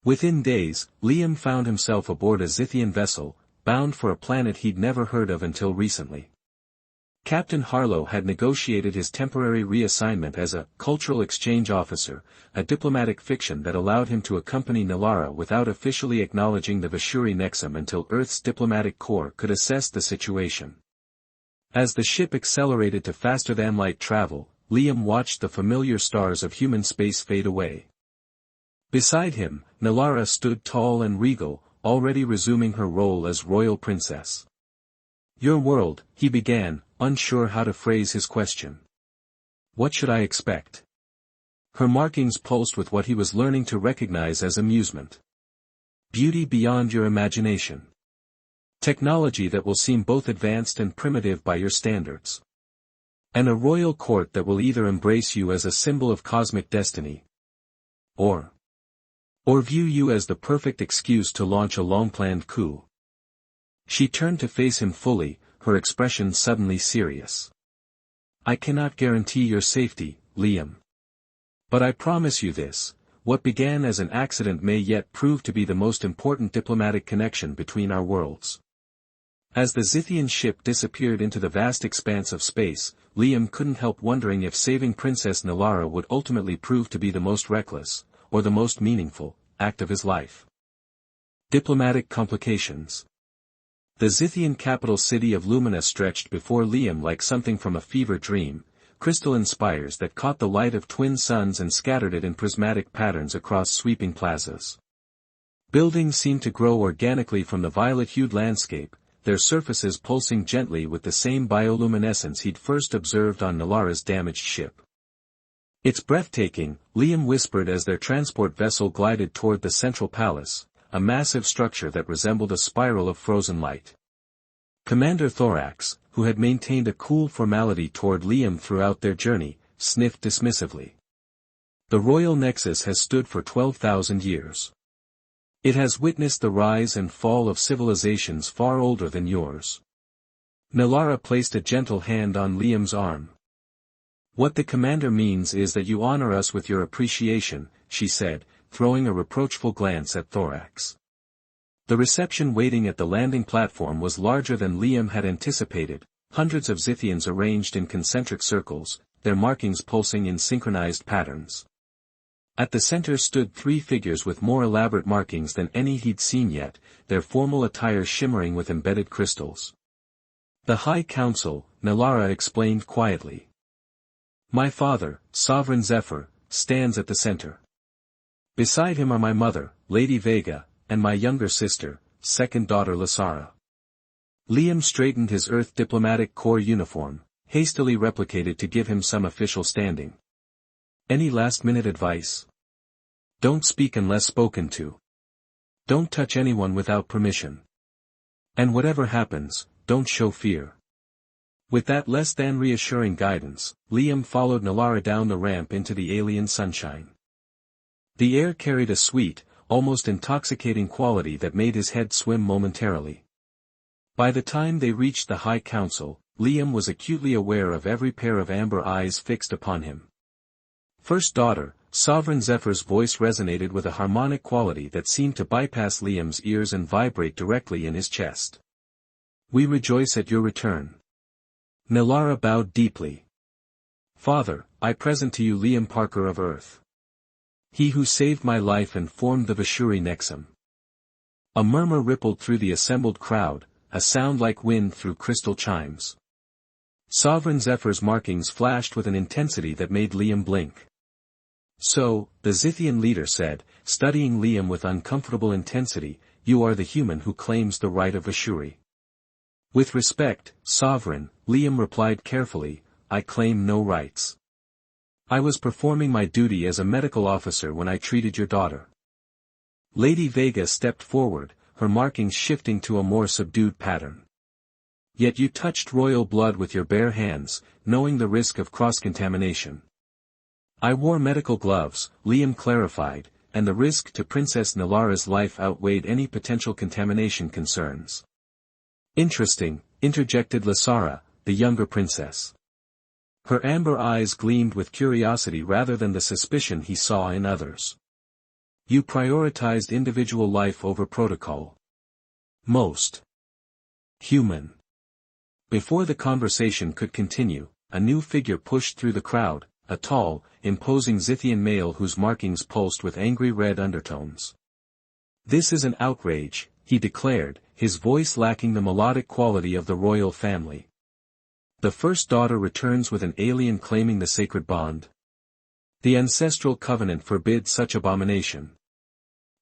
Within days, Liam found himself aboard a Zithian vessel, bound for a planet he'd never heard of until recently. Captain Harlow had negotiated his temporary reassignment as a cultural exchange officer, a diplomatic fiction that allowed him to accompany Nalara without officially acknowledging the Vashuri Nexum until Earth's diplomatic corps could assess the situation. As the ship accelerated to faster-than-light travel, Liam watched the familiar stars of human space fade away. Beside him, Nalara stood tall and regal, already resuming her role as royal princess. "Your world," he began, unsure how to phrase his question. "What should I expect?" Her markings pulsed with what he was learning to recognize as amusement. "Beauty beyond your imagination. Technology that will seem both advanced and primitive by your standards. And a royal court that will either embrace you as a symbol of cosmic destiny, or view you as the perfect excuse to launch a long-planned coup." She turned to face him fully, her expression suddenly serious. "I cannot guarantee your safety, Liam. But I promise you this, what began as an accident may yet prove to be the most important diplomatic connection between our worlds." As the Zithian ship disappeared into the vast expanse of space, Liam couldn't help wondering if saving Princess Nalara would ultimately prove to be the most reckless, or the most meaningful, act of his life. Diplomatic complications. The Zithian capital city of Lumina stretched before Liam like something from a fever dream, crystalline spires that caught the light of twin suns and scattered it in prismatic patterns across sweeping plazas. Buildings seemed to grow organically from the violet-hued landscape, their surfaces pulsing gently with the same bioluminescence he'd first observed on Nalara's damaged ship. "It's breathtaking," Liam whispered as their transport vessel glided toward the central palace, a massive structure that resembled a spiral of frozen light. Commander Thorax, who had maintained a cool formality toward Liam throughout their journey, sniffed dismissively. "The Royal Nexus has stood for 12,000 years. It has witnessed the rise and fall of civilizations far older than yours." Nalara placed a gentle hand on Liam's arm. "What the commander means is that you honor us with your appreciation," she said, throwing a reproachful glance at Thorax. The reception waiting at the landing platform was larger than Liam had anticipated, hundreds of Zithians arranged in concentric circles, their markings pulsing in synchronized patterns. At the center stood three figures with more elaborate markings than any he'd seen yet, their formal attire shimmering with embedded crystals. "The High Council," Nalara explained quietly. "My father, Sovereign Zephyr, stands at the center. Beside him are my mother, Lady Vega, and my younger sister, second daughter Lasara." Liam straightened his Earth Diplomatic Corps uniform, hastily replicated to give him some official standing. "Any last-minute advice? Don't speak unless spoken to. Don't touch anyone without permission. And whatever happens, don't show fear." With that less than reassuring guidance, Liam followed Nalara down the ramp into the alien sunshine. The air carried a sweet, almost intoxicating quality that made his head swim momentarily. By the time they reached the High Council, Liam was acutely aware of every pair of amber eyes fixed upon him. "First daughter," Sovereign Zephyr's voice resonated with a harmonic quality that seemed to bypass Liam's ears and vibrate directly in his chest. "We rejoice at your return." Nalara bowed deeply. "Father, I present to you Liam Parker of Earth. He who saved my life and formed the Vashuri Nexum." A murmur rippled through the assembled crowd, a sound like wind through crystal chimes. Sovereign Zephyr's markings flashed with an intensity that made Liam blink. "So," the Zithian leader said, studying Liam with uncomfortable intensity, "you are the human who claims the right of Vashuri." "With respect, Sovereign," Liam replied carefully, "I claim no rights. I was performing my duty as a medical officer when I treated your daughter." Lady Vega stepped forward, her markings shifting to a more subdued pattern. "Yet you touched royal blood with your bare hands, knowing the risk of cross-contamination." "I wore medical gloves," Liam clarified, "and the risk to Princess Nalara's life outweighed any potential contamination concerns." "Interesting," interjected Lasara, the younger princess. Her amber eyes gleamed with curiosity rather than the suspicion he saw in others. You prioritized individual life over protocol. Most human. Before the conversation could continue, a new figure pushed through the crowd, a tall, imposing Zithian male whose markings pulsed with angry red undertones. "This is an outrage," he declared, his voice lacking the melodic quality of the royal family. "The first daughter returns with an alien claiming the sacred bond. The ancestral covenant forbids such abomination.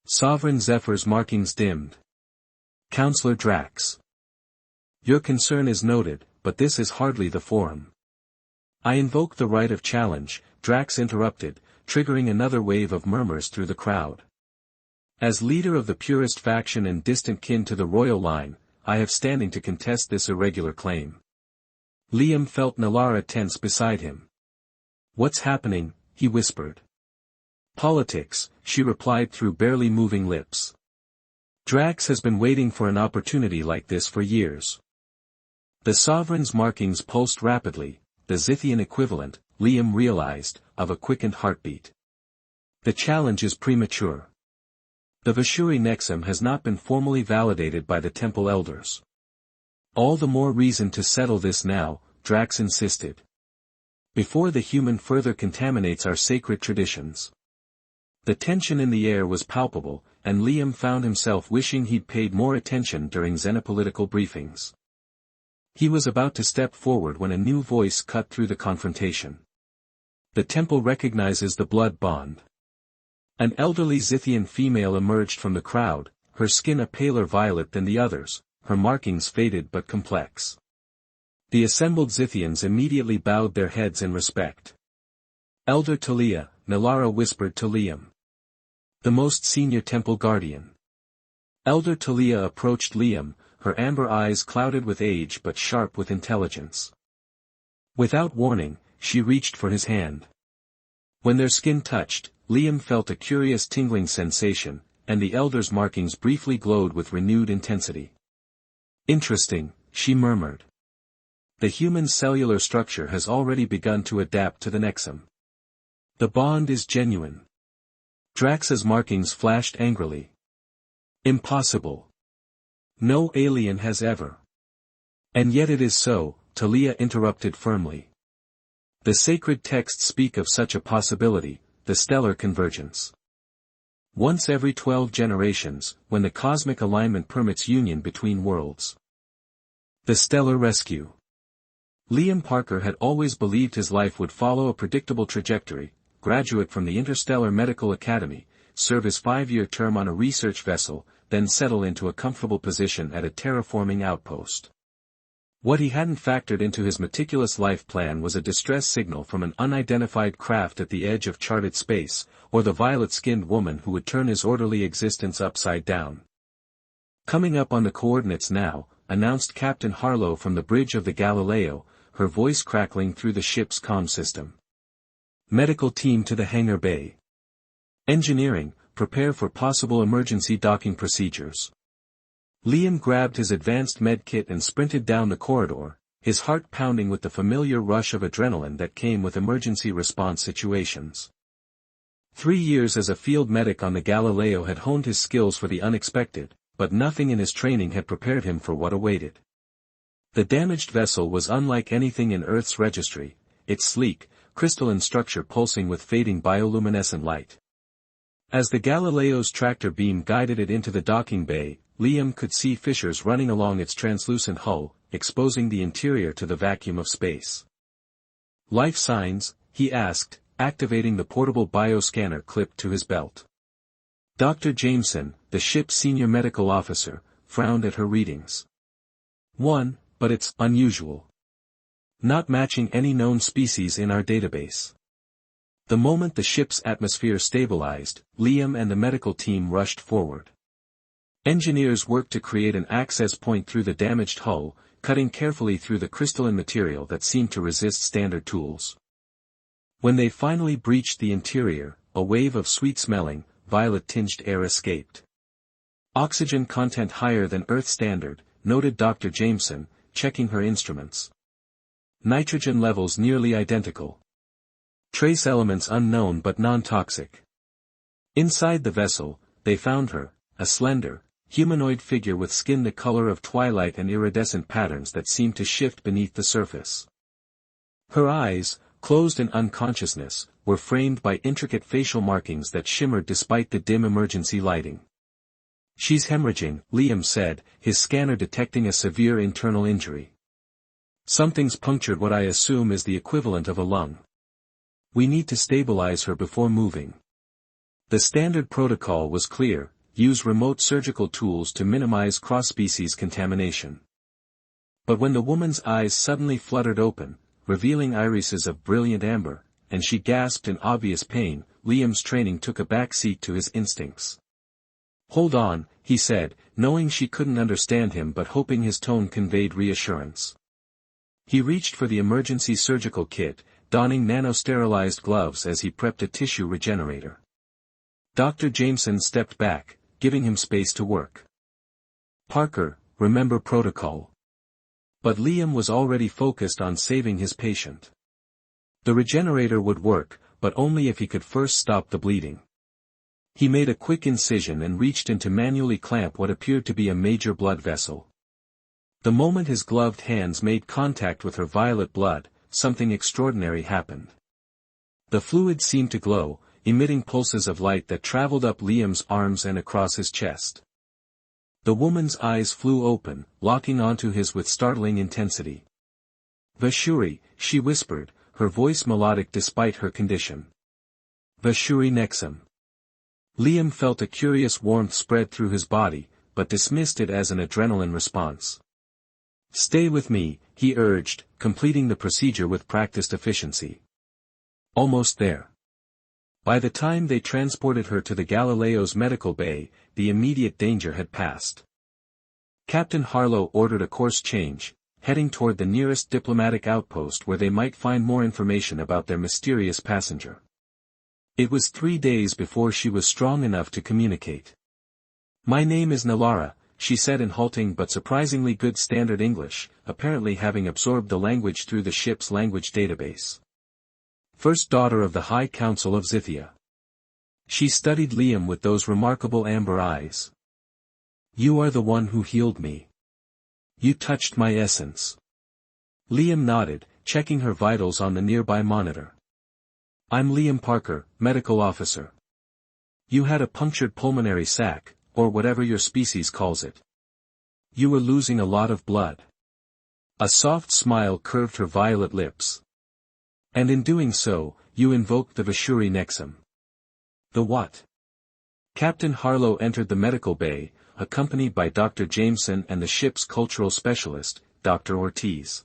Sovereign Zephyr's markings dimmed. Counselor Drax. Your concern is noted, but this is hardly the forum." "I invoke the right of challenge," Drax interrupted, triggering another wave of murmurs through the crowd. "As leader of the purest faction and distant kin to the royal line, I have standing to contest this irregular claim." Liam felt Nalara tense beside him. "What's happening?" he whispered. "Politics," she replied through barely moving lips. "Drax has been waiting for an opportunity like this for years." The Sovereign's markings pulsed rapidly, the Zithian equivalent, Liam realized, of a quickened heartbeat. The challenge is premature. The Vashuri Nexum has not been formally validated by the Temple Elders. "All the more reason to settle this now," Drax insisted. "Before the human further contaminates our sacred traditions." The tension in the air was palpable, and Liam found himself wishing he'd paid more attention during xenopolitical briefings. He was about to step forward when a new voice cut through the confrontation. "The temple recognizes the blood bond." An elderly Zithian female emerged from the crowd, her skin a paler violet than the others, her markings faded but complex. The assembled Zithians immediately bowed their heads in respect. "Elder Talia," Nalara whispered to Liam. "The most senior temple guardian." Elder Talia approached Liam, her amber eyes clouded with age but sharp with intelligence. Without warning, she reached for his hand. When their skin touched, Liam felt a curious tingling sensation, and the elder's markings briefly glowed with renewed intensity. "Interesting," she murmured. "The human cellular structure has already begun to adapt to the Nexum. The bond is genuine." Drax's markings flashed angrily. "Impossible. No alien has ever." "And yet it is so," Talia interrupted firmly. "The sacred texts speak of such a possibility, the stellar convergence. Once every 12 generations, when the cosmic alignment permits union between worlds. The stellar rescue." Liam Parker had always believed his life would follow a predictable trajectory: graduate from the Interstellar Medical Academy, serve his 5-year term on a research vessel, then settle into a comfortable position at a terraforming outpost. What he hadn't factored into his meticulous life plan was a distress signal from an unidentified craft at the edge of charted space, or the violet-skinned woman who would turn his orderly existence upside down. "Coming up on the coordinates now," announced Captain Harlow from the bridge of the Galileo, her voice crackling through the ship's comm system. "Medical team to the hangar bay. Engineering, prepare for possible emergency docking procedures." Liam grabbed his advanced med kit and sprinted down the corridor, his heart pounding with the familiar rush of adrenaline that came with emergency response situations. 3 years as a field medic on the Galileo had honed his skills for the unexpected, but nothing in his training had prepared him for what awaited. The damaged vessel was unlike anything in Earth's registry, its sleek, crystalline structure pulsing with fading bioluminescent light. As the Galileo's tractor beam guided it into the docking bay, Liam could see fissures running along its translucent hull, exposing the interior to the vacuum of space. "Life signs?" he asked, activating the portable bioscanner clipped to his belt. Dr. Jameson, the ship's senior medical officer, frowned at her readings. "1, but it's unusual. Not matching any known species in our database." The moment the ship's atmosphere stabilized, Liam and the medical team rushed forward. Engineers worked to create an access point through the damaged hull, cutting carefully through the crystalline material that seemed to resist standard tools. When they finally breached the interior, a wave of sweet-smelling, violet-tinged air escaped. "Oxygen content higher than Earth standard," noted Dr. Jameson, checking her instruments. "Nitrogen levels nearly identical. Trace elements unknown but non-toxic." Inside the vessel, they found her, a slender, humanoid figure with skin the color of twilight and iridescent patterns that seemed to shift beneath the surface. Her eyes, closed in unconsciousness, were framed by intricate facial markings that shimmered despite the dim emergency lighting. "She's hemorrhaging," Liam said, his scanner detecting a severe internal injury. "Something's punctured what I assume is the equivalent of a lung. We need to stabilize her before moving." The standard protocol was clear: use remote surgical tools to minimize cross-species contamination. But when the woman's eyes suddenly fluttered open, revealing irises of brilliant amber, and she gasped in obvious pain, Liam's training took a back seat to his instincts. "Hold on," he said, knowing she couldn't understand him but hoping his tone conveyed reassurance. He reached for the emergency surgical kit, donning nano-sterilized gloves as he prepped a tissue regenerator. Dr. Jameson stepped back, giving him space to work. "Parker, remember protocol." But Liam was already focused on saving his patient. The regenerator would work, but only if he could first stop the bleeding. He made a quick incision and reached in to manually clamp what appeared to be a major blood vessel. The moment his gloved hands made contact with her violet blood, something extraordinary happened. The fluid seemed to glow, emitting pulses of light that traveled up Liam's arms and across his chest. The woman's eyes flew open, locking onto his with startling intensity. "Vashuri," she whispered, her voice melodic despite her condition. "Vashuri Nexum." Liam felt a curious warmth spread through his body, but dismissed it as an adrenaline response. "Stay with me," he urged, completing the procedure with practiced efficiency. Almost there. By the time they transported her to the Galileo's medical bay, the immediate danger had passed. Captain Harlow ordered a course change, heading toward the nearest diplomatic outpost where they might find more information about their mysterious passenger. It was 3 days before she was strong enough to communicate. "My name is Nalara," she said in halting but surprisingly good standard English, apparently having absorbed the language through the ship's language database. "First daughter of the High Council of Zithia." She studied Liam with those remarkable amber eyes. "You are the one who healed me. You touched my essence." Liam nodded, checking her vitals on the nearby monitor. "I'm Liam Parker, medical officer. You had a punctured pulmonary sac, or whatever your species calls it. You were losing a lot of blood." A soft smile curved her violet lips. "And in doing so, you invoked the Vashuri Nexum." "The what?" Captain Harlow entered the medical bay, accompanied by Dr. Jameson and the ship's cultural specialist, Dr. Ortiz.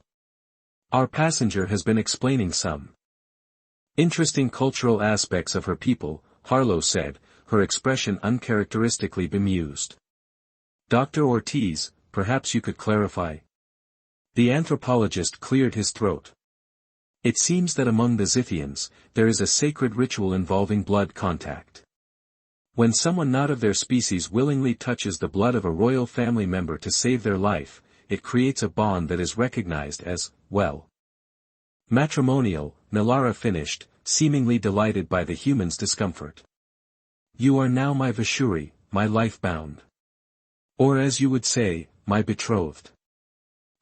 "Our passenger has been explaining some interesting cultural aspects of her people," Harlow said, her expression uncharacteristically bemused. "Dr. Ortiz, perhaps you could clarify?" The anthropologist cleared his throat. "It seems that among the Zithians, there is a sacred ritual involving blood contact. When someone not of their species willingly touches the blood of a royal family member to save their life, it creates a bond that is recognized as, well, matrimonial," Nalara finished, seemingly delighted by the human's discomfort. "You are now my Vashuri, my life-bound. Or as you would say, my betrothed."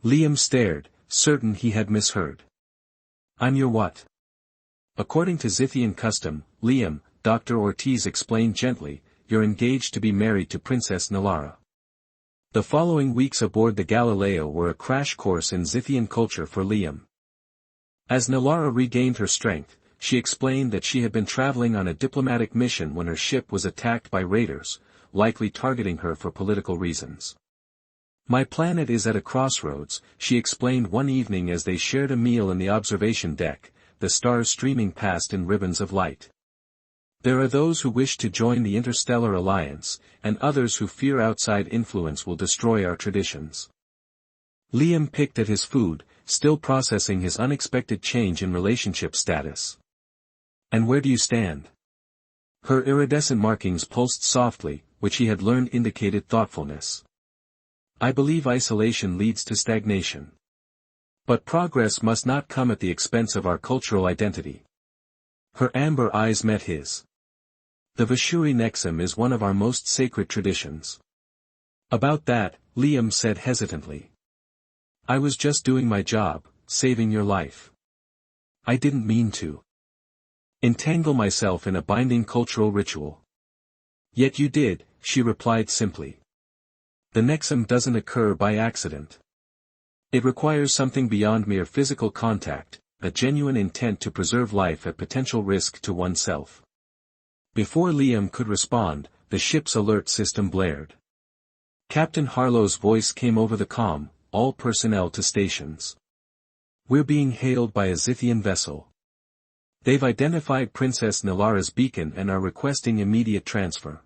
Liam stared, certain he had misheard. "I'm your what?" "According to Zithian custom, Liam," Dr. Ortiz explained gently, "you're engaged to be married to Princess Nalara." The following weeks aboard the Galileo were a crash course in Zithian culture for Liam. As Nalara regained her strength, she explained that she had been traveling on a diplomatic mission when her ship was attacked by raiders, likely targeting her for political reasons. "My planet is at a crossroads," she explained one evening as they shared a meal in the observation deck, the stars streaming past in ribbons of light. "There are those who wish to join the interstellar alliance, and others who fear outside influence will destroy our traditions." Liam picked at his food, still processing his unexpected change in relationship status. "And where do you stand?" Her iridescent markings pulsed softly, which he had learned indicated thoughtfulness. "I believe isolation leads to stagnation. But progress must not come at the expense of our cultural identity." Her amber eyes met his. The Vashuri Nexum is one of our most sacred traditions. About that, Liam said hesitantly. I was just doing my job, saving your life. I didn't mean to entangle myself in a binding cultural ritual. Yet you did, she replied simply. The Nexum doesn't occur by accident. It requires something beyond mere physical contact, a genuine intent to preserve life at potential risk to oneself. Before Liam could respond, the ship's alert system blared. Captain Harlow's voice came over the comm, all personnel to stations. We're being hailed by a Zithian vessel. They've identified Princess Nilara's beacon and are requesting immediate transfer.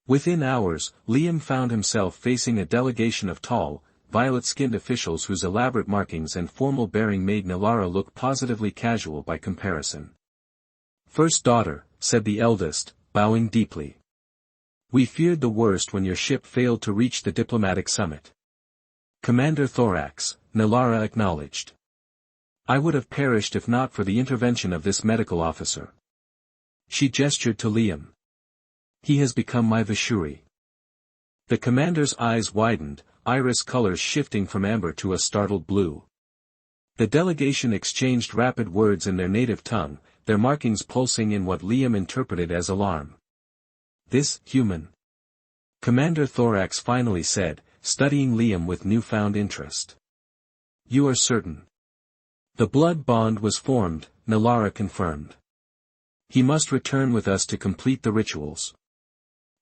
Within hours, Liam found himself facing a delegation of tall, violet-skinned officials whose elaborate markings and formal bearing made Nilara look positively casual by comparison. First daughter, said the eldest, bowing deeply. We feared the worst when your ship failed to reach the diplomatic summit. Commander Thorax, Nilara acknowledged. I would have perished if not for the intervention of this medical officer. She gestured to Liam. He has become my Vashuri. The commander's eyes widened, iris colors shifting from amber to a startled blue. The delegation exchanged rapid words in their native tongue, their markings pulsing in what Liam interpreted as alarm. This, human. Commander Thorax finally said, studying Liam with newfound interest. You are certain. The blood bond was formed, Nilara confirmed. He must return with us to complete the rituals.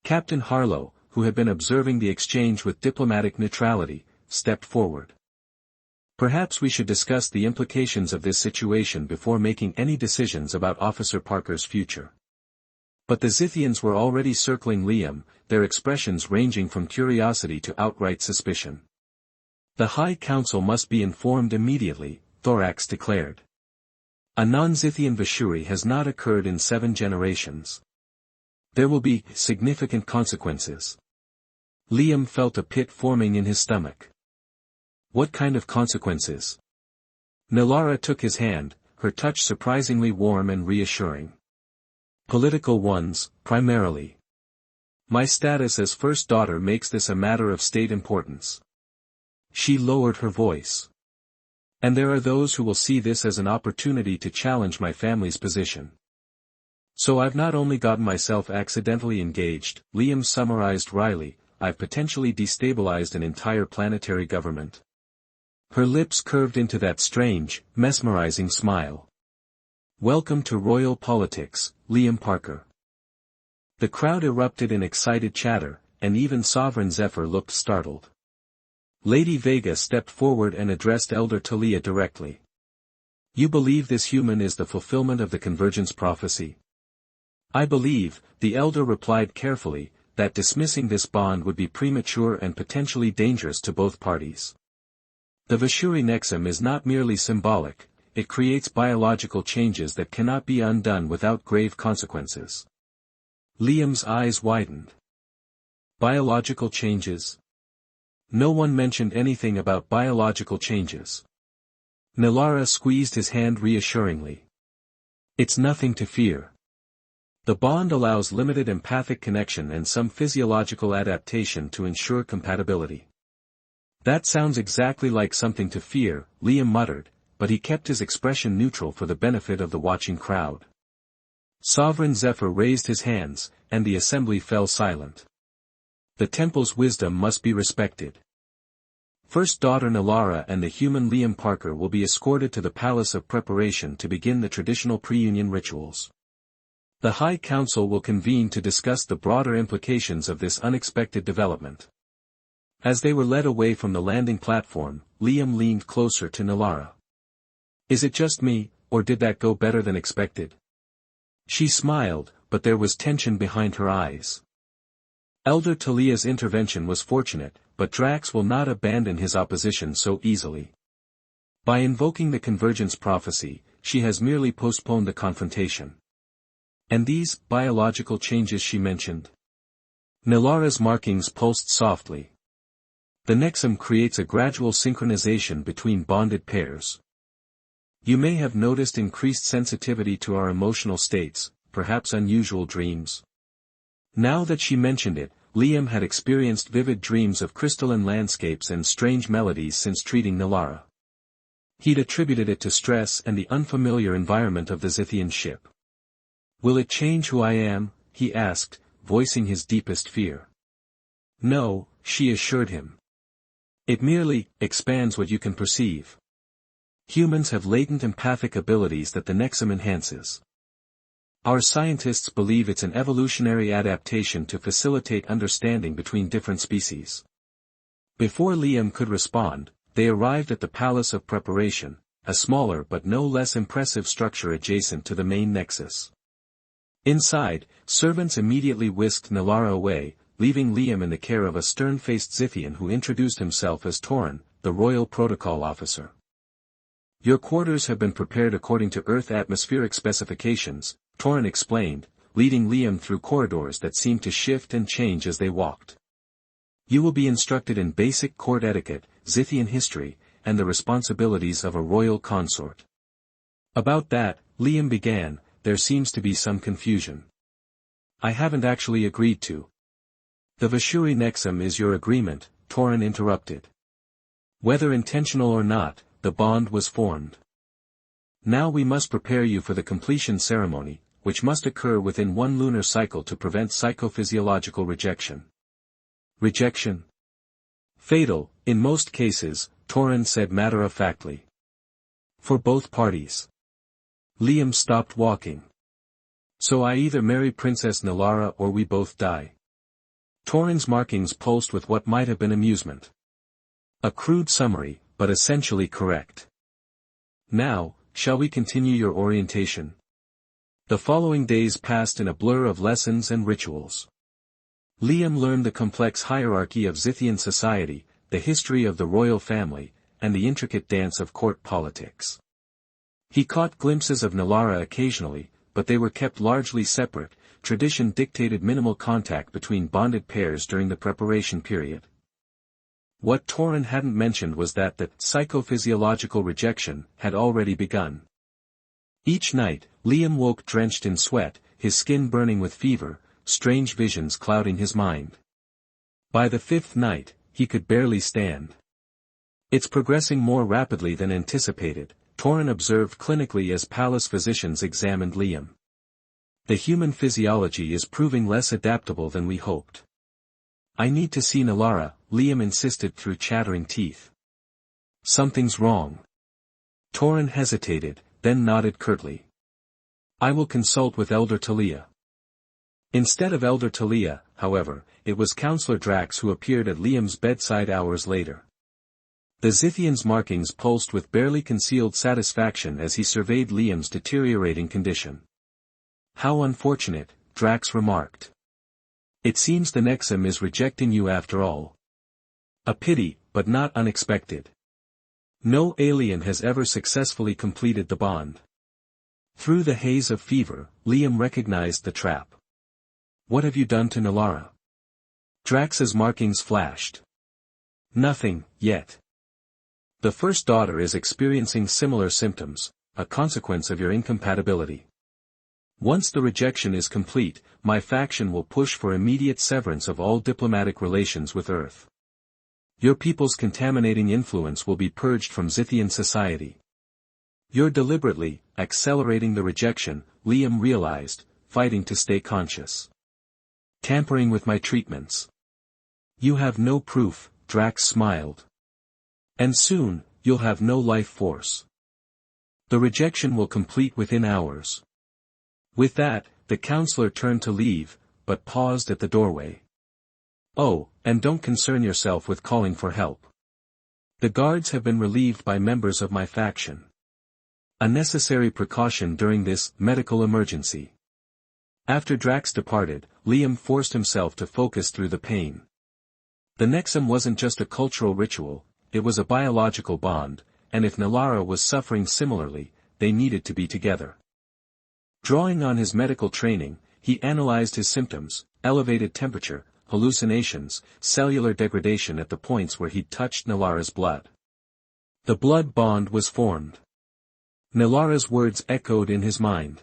Captain Harlow, who had been observing the exchange with diplomatic neutrality, stepped forward. Perhaps we should discuss the implications of this situation before making any decisions about Officer Parker's future. But the Zithians were already circling Liam, their expressions ranging from curiosity to outright suspicion. The High Council must be informed immediately, Thorax declared. A non-Zithian Vashuri has not occurred in 7 generations. There will be significant consequences. Liam felt a pit forming in his stomach. What kind of consequences? Nilara took his hand, her touch surprisingly warm and reassuring. Political ones, primarily. My status as first daughter makes this a matter of state importance. She lowered her voice. And there are those who will see this as an opportunity to challenge my family's position. So I've not only gotten myself accidentally engaged, Liam summarized wryly, I've potentially destabilized an entire planetary government. Her lips curved into that strange, mesmerizing smile. Welcome to royal politics, Liam Parker. The crowd erupted in excited chatter, and even Sovereign Zephyr looked startled. Lady Vega stepped forward and addressed Elder Talia directly. You believe this human is the fulfillment of the convergence prophecy? I believe, the Elder replied carefully, that dismissing this bond would be premature and potentially dangerous to both parties. The Vashuri Nexum is not merely symbolic, it creates biological changes that cannot be undone without grave consequences. Liam's eyes widened. Biological changes? No one mentioned anything about biological changes. Nilara squeezed his hand reassuringly. It's nothing to fear. The bond allows limited empathic connection and some physiological adaptation to ensure compatibility. That sounds exactly like something to fear, Liam muttered, but he kept his expression neutral for the benefit of the watching crowd. Sovereign Zephyr raised his hands, and the assembly fell silent. The temple's wisdom must be respected. First daughter Nilara and the human Liam Parker will be escorted to the Palace of Preparation to begin the traditional pre-union rituals. The High Council will convene to discuss the broader implications of this unexpected development. As they were led away from the landing platform, Liam leaned closer to Nilara. Is it just me, or did that go better than expected? She smiled, but there was tension behind her eyes. Elder Talia's intervention was fortunate, but Drax will not abandon his opposition so easily. By invoking the convergence prophecy, she has merely postponed the confrontation. And these biological changes she mentioned? Nilara's markings pulsed softly. The Nexum creates a gradual synchronization between bonded pairs. You may have noticed increased sensitivity to our emotional states, perhaps unusual dreams. Now that she mentioned it, Liam had experienced vivid dreams of crystalline landscapes and strange melodies since treating Nalara. He'd attributed it to stress and the unfamiliar environment of the Zithian ship. "Will it change who I am?" he asked, voicing his deepest fear. "No," she assured him. "It merely expands what you can perceive. Humans have latent empathic abilities that the Nexum enhances. Our scientists believe it's an evolutionary adaptation to facilitate understanding between different species." Before Liam could respond, they arrived at the Palace of Preparation, a smaller but no less impressive structure adjacent to the main nexus. Inside, servants immediately whisked Nalara away, leaving Liam in the care of a stern-faced Zithian who introduced himself as Torin, the Royal Protocol Officer. "Your quarters have been prepared according to Earth atmospheric specifications," Torin explained, leading Liam through corridors that seemed to shift and change as they walked. "You will be instructed in basic court etiquette, Zithian history, and the responsibilities of a royal consort." "About that," Liam began, "there seems to be some confusion. I haven't actually agreed to." "The Vashuri Nexum is your agreement," Torin interrupted. "Whether intentional or not, the bond was formed. Now we must prepare you for the completion ceremony, which must occur within one lunar cycle to prevent psychophysiological rejection." "Rejection? Fatal, in most cases," Torin said matter-of-factly. "For both parties." Liam stopped walking. "So I either marry Princess Nalara or we both die." Torin's markings pulsed with what might have been amusement. "A crude summary, but essentially correct. Now, shall we continue your orientation?" The following days passed in a blur of lessons and rituals. Liam learned the complex hierarchy of Zithian society, the history of the royal family, and the intricate dance of court politics. He caught glimpses of Nalara occasionally, but they were kept largely separate. Tradition dictated minimal contact between bonded pairs during the preparation period. What Torin hadn't mentioned was that the psychophysiological rejection had already begun. Each night, Liam woke drenched in sweat, his skin burning with fever, strange visions clouding his mind. By the fifth night, he could barely stand. "It's progressing more rapidly than anticipated," Torin observed clinically as palace physicians examined Liam. "The human physiology is proving less adaptable than we hoped." "I need to see Nalara," Liam insisted through chattering teeth. "Something's wrong." Torin hesitated, then nodded curtly. "I will consult with Elder Talia." Instead of Elder Talia, however, it was Counselor Drax who appeared at Liam's bedside hours later. The Zithian's markings pulsed with barely concealed satisfaction as he surveyed Liam's deteriorating condition. "How unfortunate," Drax remarked. "It seems the Nexum is rejecting you after all. A pity, but not unexpected. No alien has ever successfully completed the bond." Through the haze of fever, Liam recognized the trap. "What have you done to Nalara?" Drax's markings flashed. "Nothing, yet. The first daughter is experiencing similar symptoms, a consequence of your incompatibility. Once the rejection is complete, my faction will push for immediate severance of all diplomatic relations with Earth. Your people's contaminating influence will be purged from Zithian society." "You're deliberately accelerating the rejection," Liam realized, fighting to stay conscious. "Tampering with my treatments." "You have no proof," Drax smiled. "And soon, you'll have no life force. The rejection will complete within hours." With that, the counselor turned to leave, but paused at the doorway. "Oh, and don't concern yourself with calling for help. The guards have been relieved by members of my faction. A necessary precaution during this medical emergency." After Drax departed, Liam forced himself to focus through the pain. The Nexum wasn't just a cultural ritual, it was a biological bond, and if Nalara was suffering similarly, they needed to be together. Drawing on his medical training, he analyzed his symptoms: elevated temperature, hallucinations, cellular degradation at the points where he'd touched Nalara's blood. The blood bond was formed. Nalara's words echoed in his mind.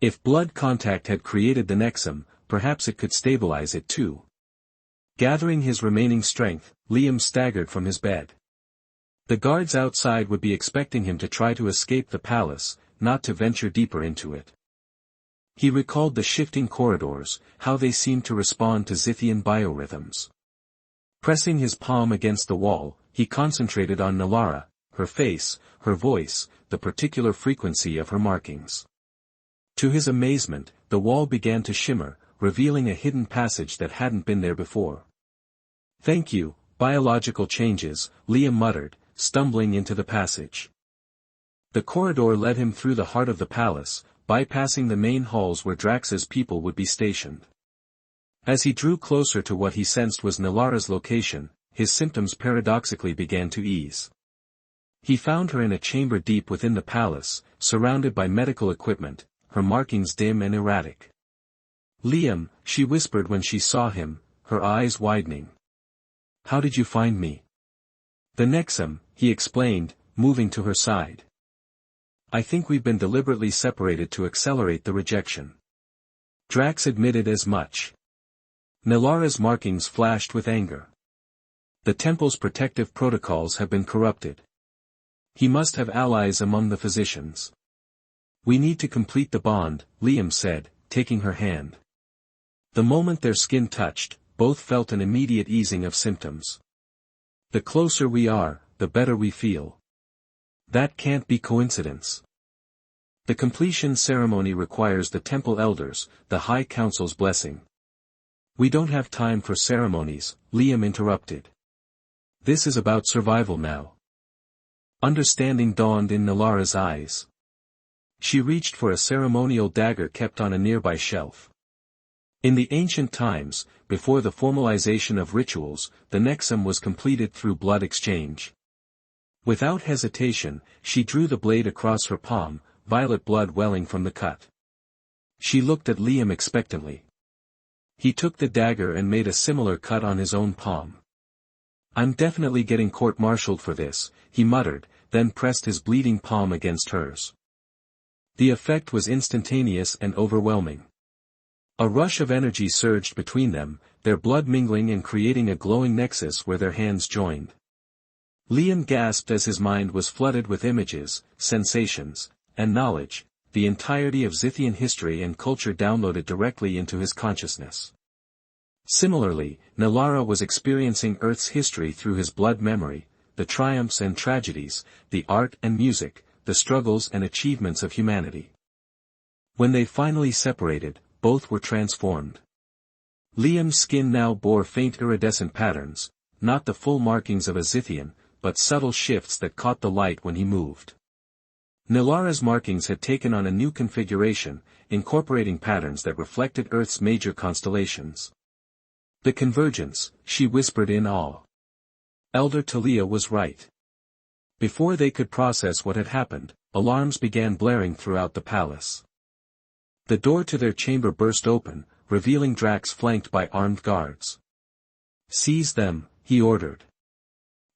If blood contact had created the Nexum, perhaps it could stabilize it too. Gathering his remaining strength, Liam staggered from his bed. The guards outside would be expecting him to try to escape the palace, not to venture deeper into it. He recalled the shifting corridors, how they seemed to respond to Zithian biorhythms. Pressing his palm against the wall, he concentrated on Nalara, her face, her voice, the particular frequency of her markings. To his amazement, the wall began to shimmer, revealing a hidden passage that hadn't been there before. "Thank you, biological changes," Liam muttered, stumbling into the passage. The corridor led him through the heart of the palace, bypassing the main halls where Drax's people would be stationed. As he drew closer to what he sensed was Nalara's location, his symptoms paradoxically began to ease. He found her in a chamber deep within the palace, surrounded by medical equipment, her markings dim and erratic. "Liam," she whispered when she saw him, her eyes widening. "How did you find me?" "The Nexum," he explained, moving to her side. "I think we've been deliberately separated to accelerate the rejection." Drax admitted as much. Nalara's markings flashed with anger. "The temple's protective protocols have been corrupted. He must have allies among the physicians." "We need to complete the bond," Liam said, taking her hand. The moment their skin touched, both felt an immediate easing of symptoms. "The closer we are, the better we feel." "That can't be coincidence. The completion ceremony requires the temple elders, the High Council's blessing." "We don't have time for ceremonies," Liam interrupted. "This is about survival now." Understanding dawned in Nalara's eyes. She reached for a ceremonial dagger kept on a nearby shelf. In the ancient times, before the formalization of rituals, the Nexum was completed through blood exchange. Without hesitation, she drew the blade across her palm, violet blood welling from the cut. She looked at Liam expectantly. He took the dagger and made a similar cut on his own palm. "I'm definitely getting court-martialed for this," he muttered, then pressed his bleeding palm against hers. The effect was instantaneous and overwhelming. A rush of energy surged between them, their blood mingling and creating a glowing nexus where their hands joined. Liam gasped as his mind was flooded with images, sensations, and knowledge, the entirety of Zithian history and culture downloaded directly into his consciousness. Similarly, Nalara was experiencing Earth's history through his blood memory, the triumphs and tragedies, the art and music, the struggles and achievements of humanity. When they finally separated, both were transformed. Liam's skin now bore faint iridescent patterns, not the full markings of a Zithian, but subtle shifts that caught the light when he moved. Nalara's markings had taken on a new configuration, incorporating patterns that reflected Earth's major constellations. "The convergence," she whispered in awe. Elder Talia was right. Before they could process what had happened, alarms began blaring throughout the palace. The door to their chamber burst open, revealing Drax flanked by armed guards. "Seize them," he ordered.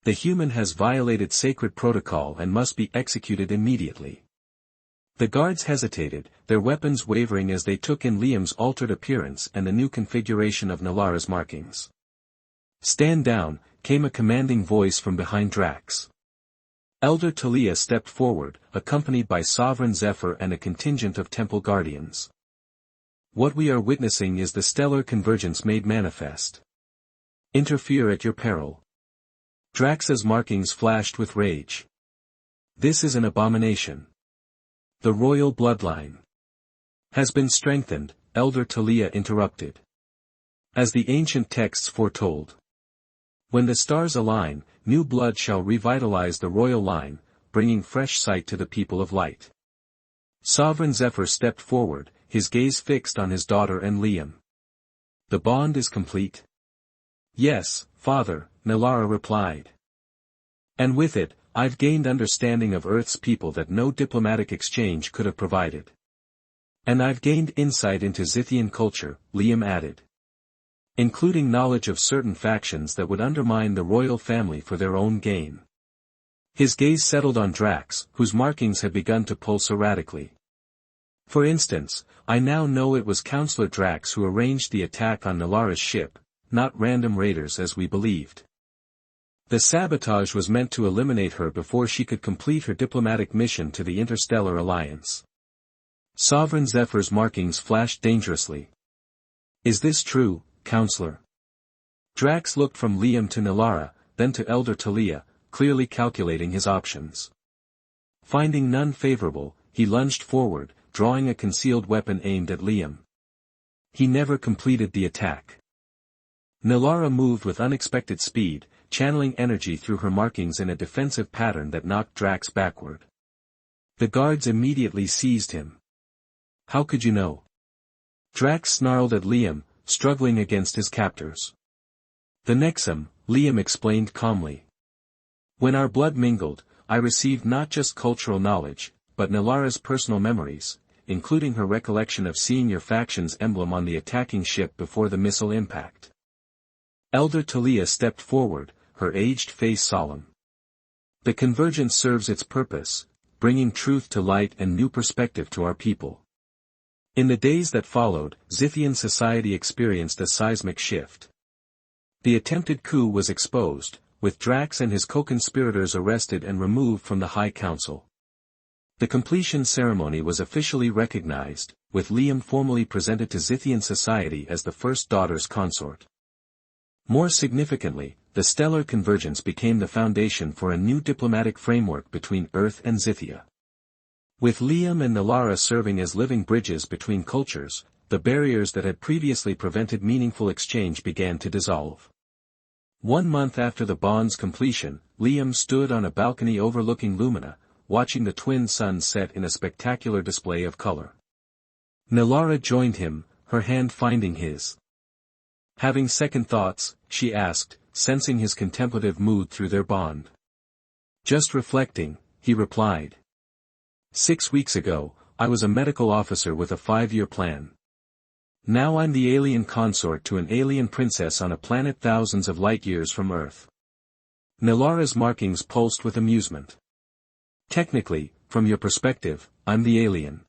"The human has violated sacred protocol and must be executed immediately." The guards hesitated, their weapons wavering as they took in Liam's altered appearance and the new configuration of Nalara's markings. "Stand down," came a commanding voice from behind Drax. Elder Talia stepped forward, accompanied by Sovereign Zephyr and a contingent of temple guardians. "What we are witnessing is the stellar convergence made manifest. Interfere at your peril." Drax's markings flashed with rage. "This is an abomination. The royal bloodline has been strengthened," Elder Talia interrupted. "As the ancient texts foretold. When the stars align, new blood shall revitalize the royal line, bringing fresh sight to the people of light." Sovereign Zephyr stepped forward, his gaze fixed on his daughter and Liam. "The bond is complete?" "Yes, Father," Nalara replied. "And with it, I've gained understanding of Earth's people that no diplomatic exchange could have provided. And I've gained insight into Zithian culture," Liam added. "Including knowledge of certain factions that would undermine the royal family for their own gain." His gaze settled on Drax, whose markings had begun to pulse erratically. For instance, I now know it was Counselor Drax who arranged the attack on Nalara's ship, not random raiders as we believed. The sabotage was meant to eliminate her before she could complete her diplomatic mission to the Interstellar Alliance. Sovereign Zephyr's markings flashed dangerously. Is this true, Counselor? Drax looked from Liam to Nalara, then to Elder Talia, clearly calculating his options. Finding none favorable, he lunged forward, drawing a concealed weapon aimed at Liam. He never completed the attack. Nalara moved with unexpected speed, channeling energy through her markings in a defensive pattern that knocked Drax backward. The guards immediately seized him. How could you know? Drax snarled at Liam, struggling against his captors. The Nexum, Liam explained calmly. When our blood mingled, I received not just cultural knowledge, but Nalara's personal memories, including her recollection of seeing your faction's emblem on the attacking ship before the missile impact. Elder Talia stepped forward, her aged face solemn. The convergence serves its purpose, bringing truth to light and new perspective to our people. In the days that followed, Zithian society experienced a seismic shift. The attempted coup was exposed, with Drax and his co-conspirators arrested and removed from the High Council. The completion ceremony was officially recognized, with Liam formally presented to Zithian society as the first daughter's consort. More significantly, the stellar convergence became the foundation for a new diplomatic framework between Earth and Zithia. With Liam and Nalara serving as living bridges between cultures, the barriers that had previously prevented meaningful exchange began to dissolve. 1 month after the bond's completion, Liam stood on a balcony overlooking Lumina, watching the twin suns set in a spectacular display of color. Nalara joined him, her hand finding his. Having second thoughts, she asked, sensing his contemplative mood through their bond. Just reflecting, he replied. 6 weeks ago, I was a medical officer with a 5-year plan. Now I'm the alien consort to an alien princess on a planet thousands of light-years from Earth. Nalara's markings pulsed with amusement. Technically, from your perspective, I'm the alien.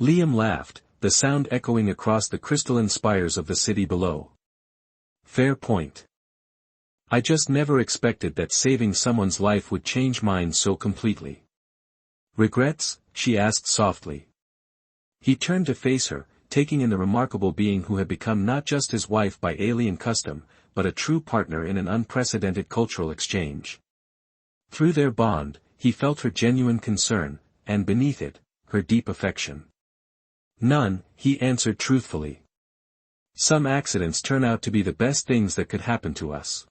Liam laughed, the sound echoing across the crystalline spires of the city below. Fair point. I just never expected that saving someone's life would change mine so completely. Regrets? She asked softly. He turned to face her, taking in the remarkable being who had become not just his wife by alien custom, but a true partner in an unprecedented cultural exchange. Through their bond, he felt her genuine concern, and beneath it, her deep affection. None, he answered truthfully. Some accidents turn out to be the best things that could happen to us.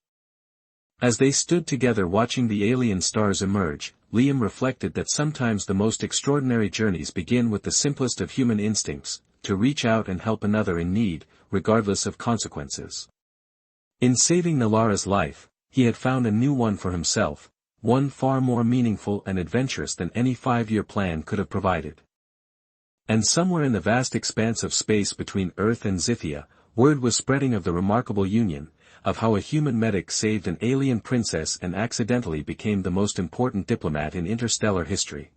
As they stood together watching the alien stars emerge, Liam reflected that sometimes the most extraordinary journeys begin with the simplest of human instincts, to reach out and help another in need, regardless of consequences. In saving Nalara's life, he had found a new one for himself, one far more meaningful and adventurous than any 5-year plan could have provided. And somewhere in the vast expanse of space between Earth and Zithia, word was spreading of the remarkable union, of how a human medic saved an alien princess and accidentally became the most important diplomat in interstellar history.